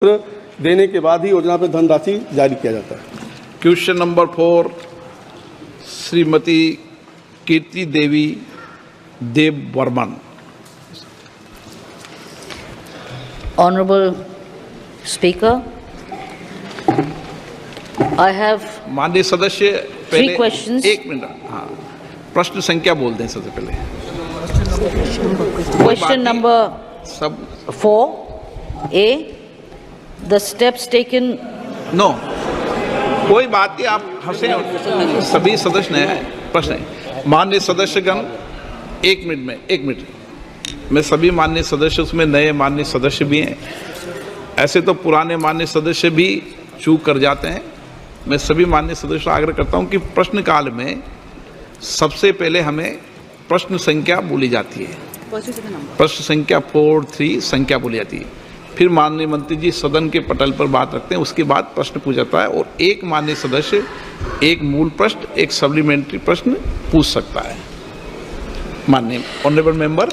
देने के बाद ही योजना पर धनराशि जारी किया जाता है। Question number 4 Shrimati Kirti Devi Dev Varman. Honorable Speaker, I have माननीय सदस्य पहले questions. एक मिनट, हाँ, प्रश्न संख्या बोल दें सबसे पहले। question number सब 4A, the steps taken. No, कोई बात नहीं, आप हंसे, सभी सदस्य नए हैं। प्रश्न है माननीय सदस्यगण, एक मिनट मैं सभी माननीय सदस्य, उसमें नए माननीय सदस्य भी हैं। ऐसे तो पुराने माननीय सदस्य भी चूक कर जाते हैं। मैं सभी माननीय सदस्यों से आग्रह करता हूं कि प्रश्न काल में सबसे पहले हमें प्रश्न संख्या बोली जाती है, प्रश्न संख्या 4-3 संख्या बोली जाती है। फिर माननीय मंत्री जी सदन के पटल पर बात रखते हैं, उसके बाद प्रश्न पूछा जाता है और एक माननीय सदस्य एक मूल प्रश्न, एक सप्लीमेंट्री प्रश्न पूछ सकता है। माननीय honourable member,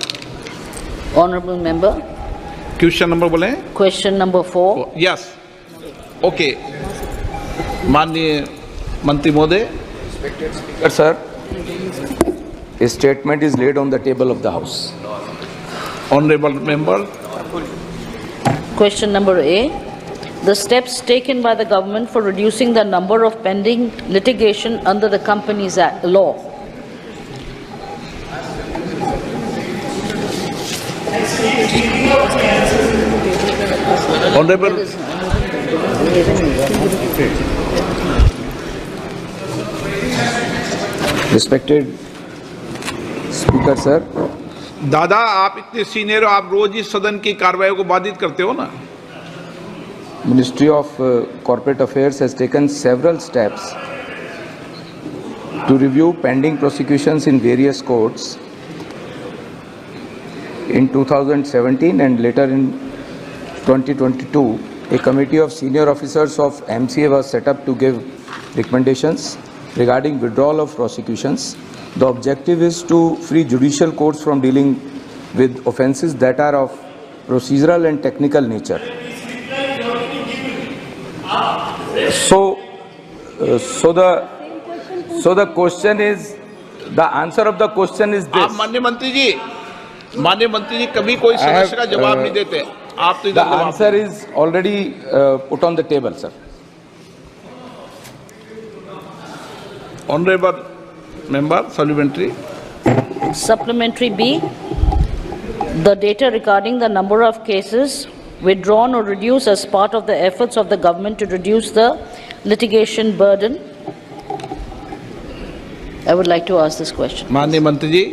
Honorable Member, question number बोले। question number 4. Yes, okay. माननीय मंत्री महोदय। Sir, a statement is laid on the table of the House. Honourable member, Question number A, the steps taken by the government for reducing the number of pending litigation under the Companies Act law. Honourable Respected Speaker, sir, दादा, आप इतने senior हो, आप रोज इस सदन की कार्रवाई को बाधित करते हो ना। Ministry of Corporate Affairs has taken several steps to review pending prosecutions in various courts. In 2017 and later in 2022, a committee of senior officers of MCA was set up to give recommendations regarding withdrawal of prosecutions. The objective is to free judicial courts from dealing with offences that are of procedural and technical nature. So the question is, the answer of the question is आप this. माननीय मंत्री जी कभी कोई सदस्य का जवाब नहीं देते। आप तो The इधर जवाब answer is already put on the table, sir. Honourable member supplementary. Supplementary B, the data regarding the number of cases withdrawn or reduced as part of the efforts of the government to reduce the litigation burden. I would like to ask this question. माननीय मंत्री जी,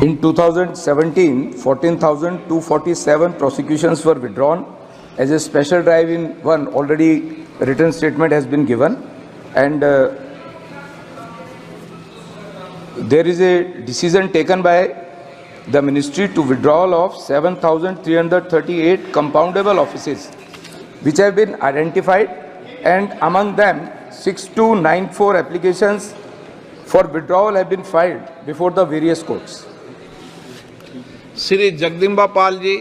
In 2017, 14,247 prosecutions were withdrawn. As a special drive in one, already written statement has been given, and there is a decision taken by the ministry to withdrawal of 7,338 compoundable offices which have been identified, and among them 6294 applications for withdrawal have been filed before the various courts. Shri Jagdamba Pal ji.